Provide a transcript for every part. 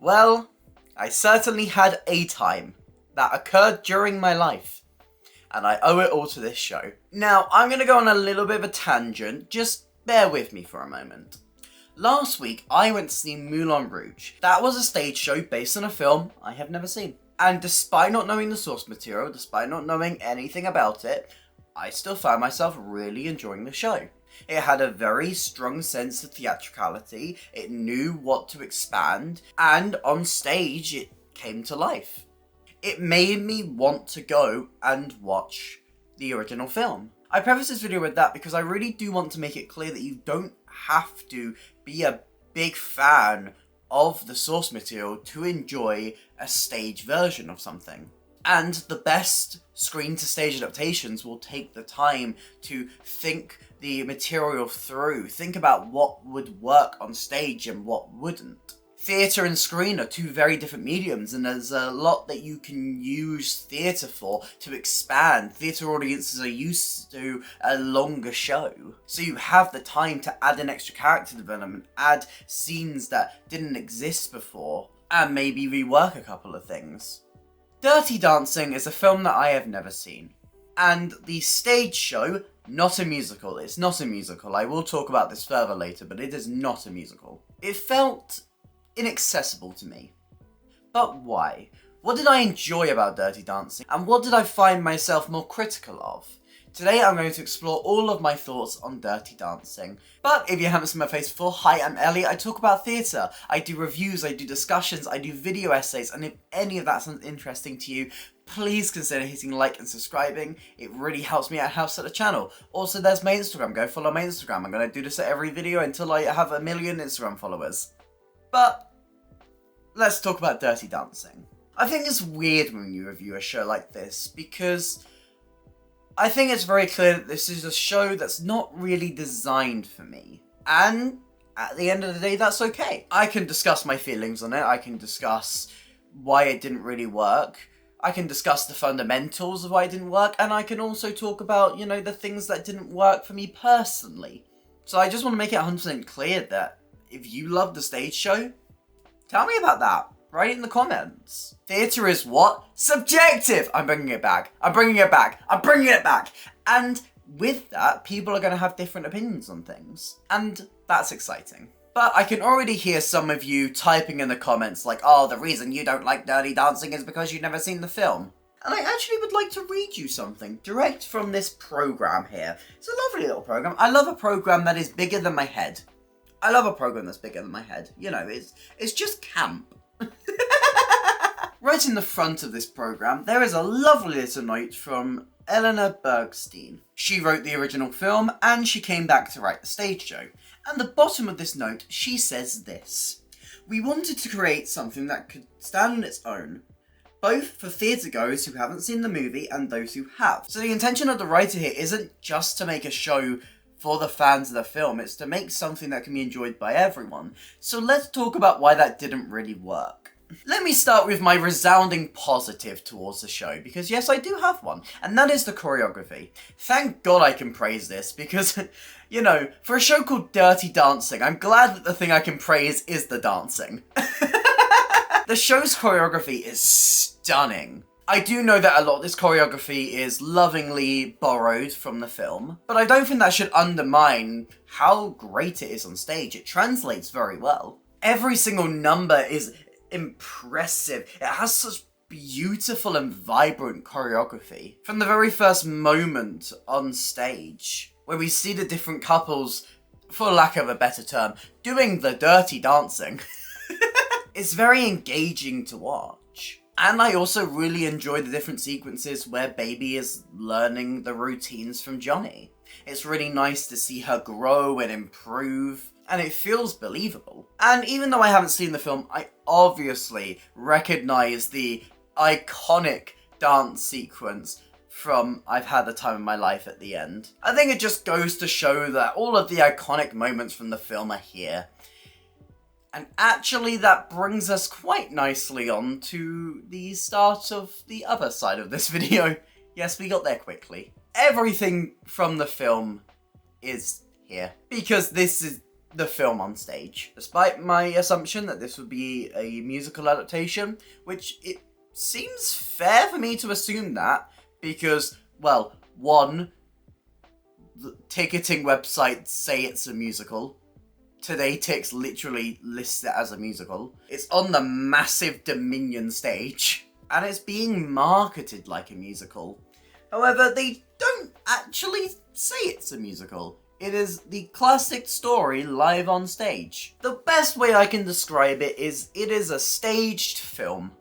Well, I certainly had a time that occurred during my life, and I owe it all to this show. Now, I'm going to go on a little bit of a tangent, just bear with me for a moment. Last week, I went to see Moulin Rouge. That was a stage show based on a film I have never seen. And despite not knowing the source material, despite not knowing anything about it, I still found myself really enjoying the show. It had a very strong sense of theatricality, it knew what to expand, and on stage it came to life. It made me want to go and watch the original film. I preface this video with that because I really do want to make it clear that you don't have to be a big fan of the source material to enjoy a stage version of something. And the best screen-to-stage adaptations will take the time to think the material through, think about what would work on stage and what wouldn't. Theatre and screen are two very different mediums, and there's a lot that you can use theatre for to expand. Theatre audiences are used to a longer show, so you have the time to add an extra character development, add scenes that didn't exist before, and maybe rework a couple of things. Dirty Dancing is a film that I have never seen, and the stage show, not a musical. It's not a musical. I will talk about this further later, but it is not a musical. It felt inaccessible to me. But why? What did I enjoy about Dirty Dancing, and what did I find myself more critical of? Today I'm going to explore all of my thoughts on Dirty Dancing. But if you haven't seen my face before, hi, I'm Elliot. I talk about theatre. I do reviews, I do discussions, I do video essays, and if any of that sounds interesting to you, please consider hitting like and subscribing. It really helps me out, helps out the channel. Also, there's my Instagram. Go follow my Instagram. I'm going to do this at every video until I have 1 million Instagram followers. But let's talk about Dirty Dancing. I think it's weird when you review a show like this because I think it's very clear that this is a show that's not really designed for me. And at the end of the day, that's okay. I can discuss my feelings on it. I can discuss why it didn't really work. I can discuss the fundamentals of why it didn't work. And I can also talk about, the things that didn't work for me personally. So I just want to make it 100% clear that if you love the stage show, tell me about that. Write it in the comments. Theatre is what? Subjective! I'm bringing it back. I'm bringing it back. I'm bringing it back. And with that, people are going to have different opinions on things. And that's exciting. But I can already hear some of you typing in the comments like, oh, the reason you don't like Dirty Dancing is because you've never seen the film. And I actually would like to read you something direct from this program here. It's a lovely little program. I love a program that is bigger than my head. I love a program that's bigger than my head. It's just camp. Right in the front of this program, there is a lovely little note from Eleanor Bergstein. She wrote the original film and she came back to write the stage show. At the bottom of this note, she says this: "We wanted to create something that could stand on its own, both for theatre goers who haven't seen the movie and those who have." So the intention of the writer here isn't just to make a show for the fans of the film, it's to make something that can be enjoyed by everyone. So let's talk about why that didn't really work. Let me start with my resounding positive towards the show, because yes, I do have one, and that is the choreography. Thank God I can praise this, because, for a show called Dirty Dancing, I'm glad that the thing I can praise is the dancing. The show's choreography is stunning. I do know that a lot of this choreography is lovingly borrowed from the film, but I don't think that should undermine how great it is on stage. It translates very well. Every single number is impressive. It has such beautiful and vibrant choreography. From the very first moment on stage, where we see the different couples, for lack of a better term, doing the dirty dancing, it's very engaging to watch. And I also really enjoy the different sequences where Baby is learning the routines from Johnny. It's really nice to see her grow and improve, and it feels believable. And even though I haven't seen the film, I obviously recognize the iconic dance sequence from I've Had the Time of My Life at the end. I think it just goes to show that all of the iconic moments from the film are here. And actually that brings us quite nicely on to the start of the other side of this video. Yes, we got there quickly. Everything from the film is here. Because this is the film on stage. Despite my assumption that this would be a musical adaptation, which it seems fair for me to assume that, because, well, one, the ticketing websites say it's a musical. TodayTix literally lists it as a musical. It's on the massive Dominion stage, and it's being marketed like a musical. However, they don't actually say it's a musical. It is the classic story live on stage. The best way I can describe it is a staged film.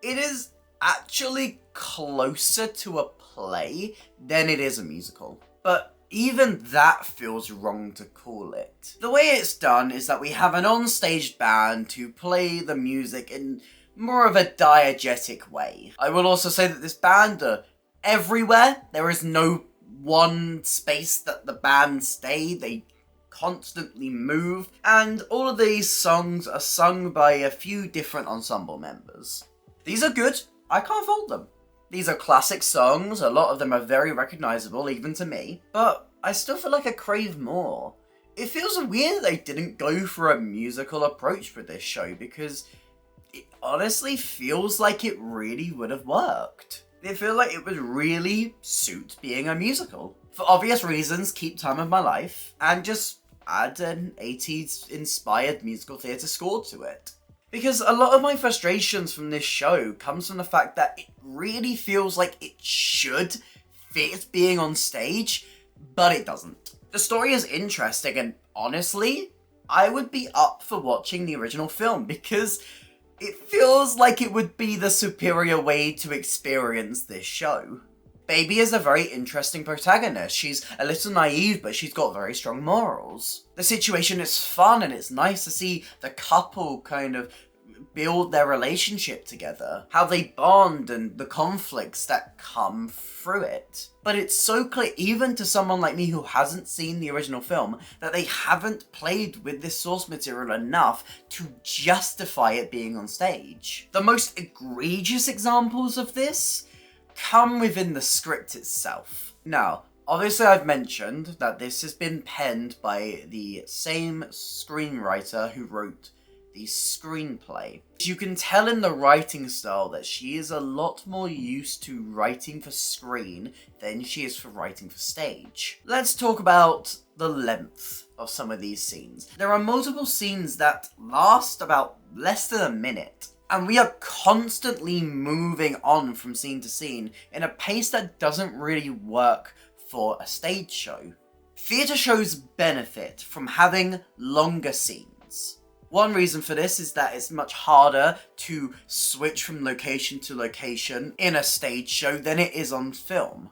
It is actually closer to a play than it is a musical. But even that feels wrong to call it. The way it's done is that we have an on-stage band to play the music in more of a diegetic way. I will also say that this band are everywhere. There is no one space that the band stay. They constantly move, and all of these songs are sung by a few different ensemble members. These are good. I can't fault them. These are classic songs, a lot of them are very recognisable, even to me, but I still feel like I crave more. It feels weird that they didn't go for a musical approach for this show, because it honestly feels like it really would have worked. I feel like it would really suit being a musical. For obvious reasons, keep Time of My Life, and just add an 80s inspired musical theatre score to it. Because a lot of my frustrations from this show comes from the fact that it really feels like it should fit being on stage, but it doesn't. The story is interesting, and honestly, I would be up for watching the original film because it feels like it would be the superior way to experience this show. Baby is a very interesting protagonist. She's a little naive, but she's got very strong morals. The situation is fun, and it's nice to see the couple kind of build their relationship together, how they bond and the conflicts that come through it. But it's so clear, even to someone like me who hasn't seen the original film, that they haven't played with this source material enough to justify it being on stage. The most egregious examples of this come within the script itself. Now, obviously I've mentioned that this has been penned by the same screenwriter who wrote the screenplay. You can tell in the writing style that she is a lot more used to writing for screen than she is for writing for stage. Let's talk about the length of some of these scenes. There are multiple scenes that last about less than a minute, and we are constantly moving on from scene to scene in a pace that doesn't really work for a stage show. Theatre shows benefit from having longer scenes. One reason for this is that it's much harder to switch from location to location in a stage show than it is on film.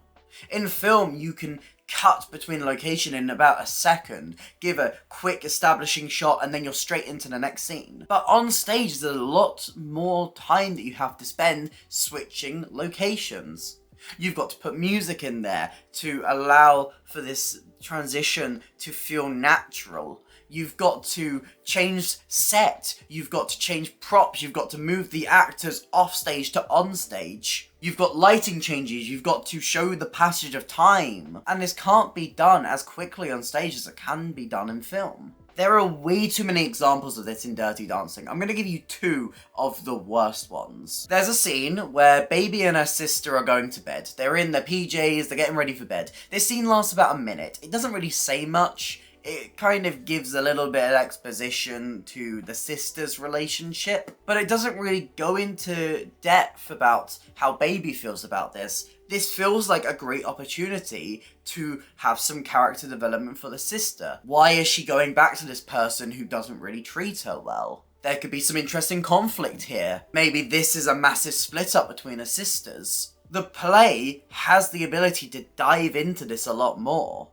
In film, you can cut between location in about a second, give a quick establishing shot, and then you're straight into the next scene. But on stage, there's a lot more time that you have to spend switching locations. You've got to put music in there to allow for this transition to feel natural. You've got to change set, you've got to change props, you've got to move the actors off stage to on stage. You've got lighting changes, you've got to show the passage of time. And this can't be done as quickly on stage as it can be done in film. There are way too many examples of this in Dirty Dancing. I'm going to give you two of the worst ones. There's a scene where Baby and her sister are going to bed. They're in their PJs, they're getting ready for bed. This scene lasts about a minute. It doesn't really say much. It kind of gives a little bit of exposition to the sisters' relationship, but it doesn't really go into depth about how Baby feels about this. This feels like a great opportunity to have some character development for the sister. Why is she going back to this person who doesn't really treat her well? There could be some interesting conflict here. Maybe this is a massive split up between her sisters. The play has the ability to dive into this a lot more,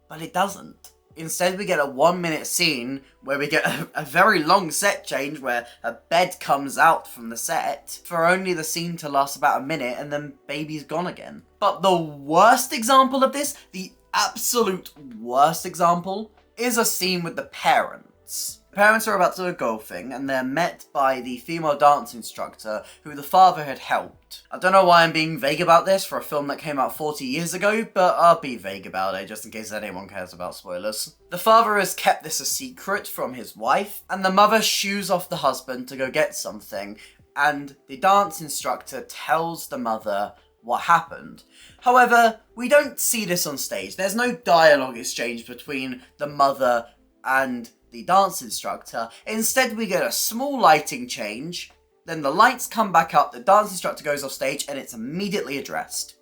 but it doesn't. Instead, we get a 1 minute scene where we get a very long set change where a bed comes out from the set for only the scene to last about a minute, and then Baby's gone again. But the worst example of this, the absolute worst example, is a scene with the parents. Parents are about to go golfing and they're met by the female dance instructor who the father had helped. I don't know why I'm being vague about this for a film that came out 40 years ago, but I'll be vague about it just in case anyone cares about spoilers. The father has kept this a secret from his wife, and the mother shoos off the husband to go get something, and the dance instructor tells the mother what happened. However, we don't see this on stage. There's no dialogue exchange between the mother and the dance instructor. Instead, we get a small lighting change, then the lights come back up, the dance instructor goes off stage, and it's immediately addressed.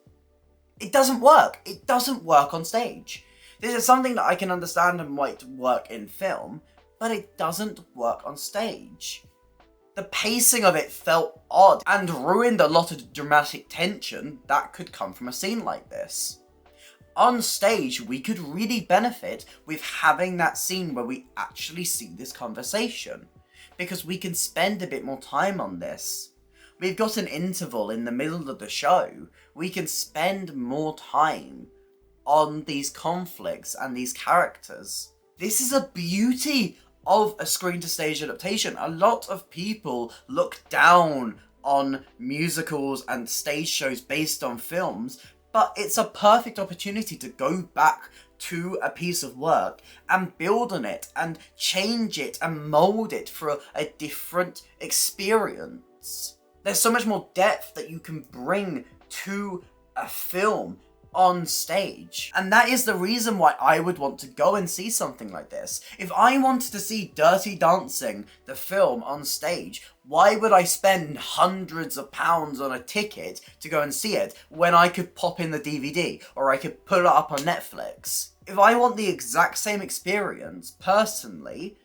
It doesn't work. It doesn't work on stage. This is something that I can understand and might work in film, but it doesn't work on stage. The pacing of it felt odd and ruined a lot of dramatic tension that could come from a scene like this. On stage, we could really benefit with having that scene where we actually see this conversation, because we can spend a bit more time on this. We've got an interval in the middle of the show. We can spend more time on these conflicts and these characters. This is a beauty of a screen-to-stage adaptation. A lot of people look down on musicals and stage shows based on films, but it's a perfect opportunity to go back to a piece of work and build on it and change it and mold it for a different experience. There's so much more depth that you can bring to a film on stage, and that is the reason why I would want to go and see something like this. If I wanted to see Dirty Dancing, the film, on stage, why would I spend hundreds of pounds on a ticket to go and see it when I could pop in the DVD or I could put it up on Netflix? If I want the exact same experience, personally,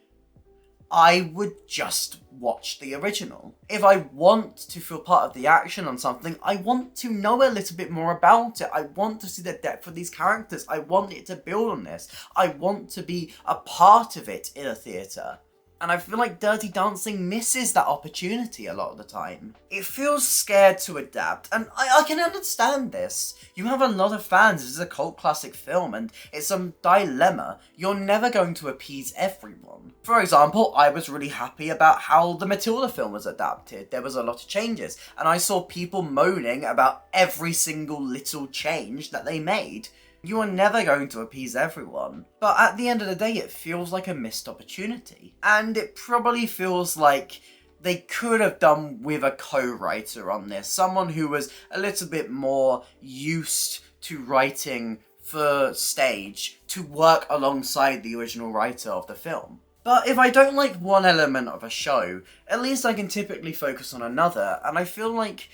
I would just watch the original. If I want to feel part of the action on something, I want to know a little bit more about it. I want to see the depth of these characters. I want it to build on this. I want to be a part of it in a theatre. And I feel like Dirty Dancing misses that opportunity a lot of the time. It feels scared to adapt, and I can understand this. You have a lot of fans, this is a cult classic film, and it's a dilemma. You're never going to appease everyone. For example, I was really happy about how the Matilda film was adapted. There was a lot of changes, and I saw people moaning about every single little change that they made. You are never going to appease everyone, but at the end of the day it feels like a missed opportunity. And it probably feels like they could have done with a co-writer on this, someone who was a little bit more used to writing for stage to work alongside the original writer of the film. But if I don't like one element of a show, at least I can typically focus on another, and I feel like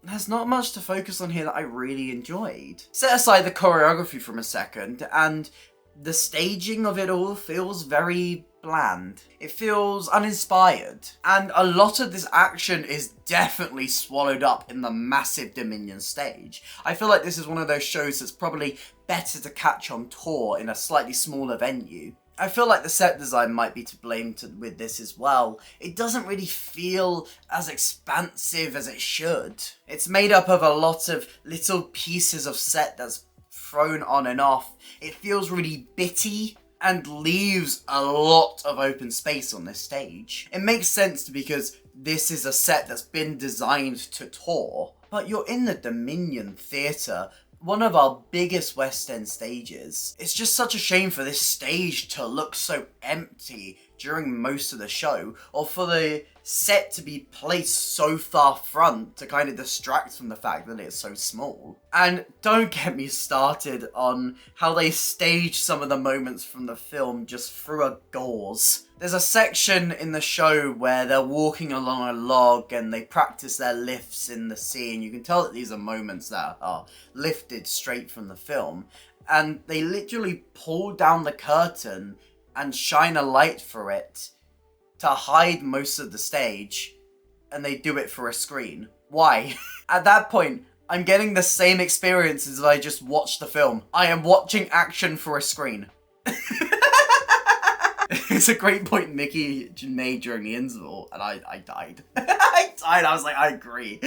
there's not much to focus on here that I really enjoyed. Set aside the choreography from a second, and the staging of it all feels very bland. It feels uninspired. And a lot of this action is definitely swallowed up in the massive Dominion stage. I feel like this is one of those shows that's probably better to catch on tour in a slightly smaller venue. I feel like the set design might be to blame with this as well. It doesn't really feel as expansive as it should. It's made up of a lot of little pieces of set that's thrown on and off. It feels really bitty and leaves a lot of open space on this stage. It makes sense because this is a set that's been designed to tour, but you're in the Dominion Theatre, one of our biggest West End stages. It's just such a shame for this stage to look so empty during most of the show, or for the set to be placed so far front to kind of distract from the fact that it's so small. And don't get me started on how they stage some of the moments from the film just through a gauze. There's a section in the show where they're walking along a log and they practice their lifts in the sea, and you can tell that these are moments that are lifted straight from the film. And they literally pull down the curtain and shine a light for it to hide most of the stage, and they do it for a screen. Why? At that point, I'm getting the same experience as if I just watched the film. I am watching action for a screen. It's a great point Mickey made during the interval, and I died. I was like, I agree.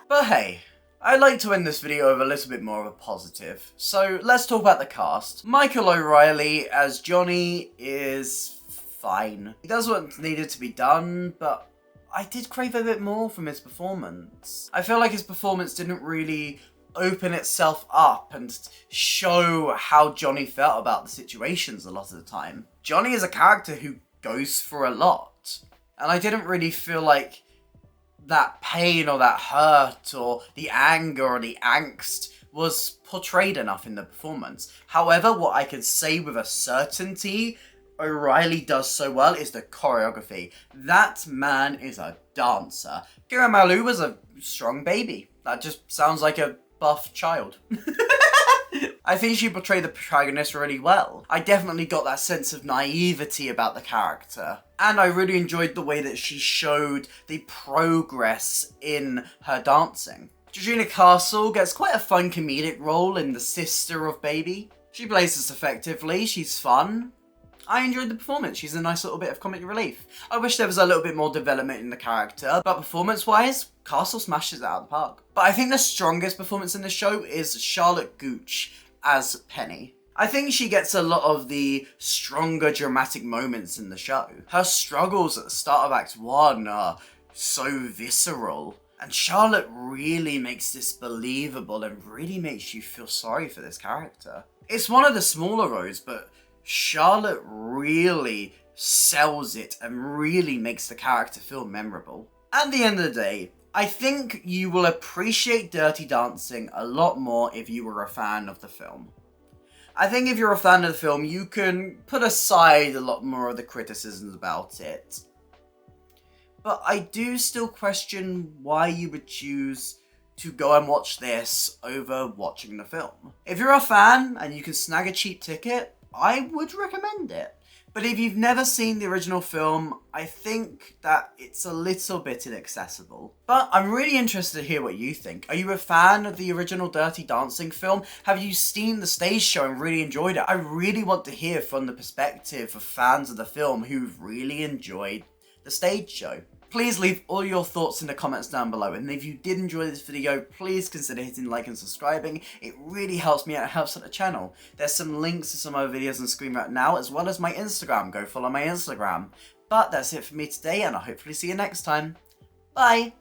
But hey, I'd like to end this video with a little bit more of a positive. So let's talk about the cast. Michael O'Reilly as Johnny is fine. He does what needed to be done, but I did crave a bit more from his performance. I feel like his performance didn't really open itself up and show how Johnny felt about the situations a lot of the time. Johnny is a character who goes through a lot, and I didn't really feel like that pain or that hurt or the anger or the angst was portrayed enough in the performance. However, what I can say with a certainty O'Reilly does so well is the choreography. That man is a dancer. Kira Malu was a strong baby. That just sounds like a buff child. I think she portrayed the protagonist really well. I definitely got that sense of naivety about the character. And I really enjoyed the way that she showed the progress in her dancing. Georgina Castle gets quite a fun comedic role in the sister of Baby. She plays this effectively, she's fun. I enjoyed the performance. She's a nice little bit of comic relief. I wish there was a little bit more development in the character, but performance-wise, Castle smashes it out of the park. But I think the strongest performance in the show is Charlotte Gooch as Penny. I think she gets a lot of the stronger dramatic moments in the show. Her struggles at the start of Act 1 are so visceral. And Charlotte really makes this believable and really makes you feel sorry for this character. It's one of the smaller roles, but Charlotte really sells it and really makes the character feel memorable. At the end of the day, I think you will appreciate Dirty Dancing a lot more if you were a fan of the film. I think if you're a fan of the film, you can put aside a lot more of the criticisms about it. But I do still question why you would choose to go and watch this over watching the film. If you're a fan and you can snag a cheap ticket, I would recommend it. But if you've never seen the original film, I think that it's a little bit inaccessible. But I'm really interested to hear what you think. Are you a fan of the original Dirty Dancing film? Have you seen the stage show and really enjoyed it? I really want to hear from the perspective of fans of the film who've really enjoyed the stage show. Please leave all your thoughts in the comments down below, and if you did enjoy this video, please consider hitting like and subscribing. It really helps me out and helps out the channel. There's some links to some other videos on screen right now, as well as my Instagram. Go follow my Instagram. But that's it for me today, and I'll hopefully see you next time. Bye!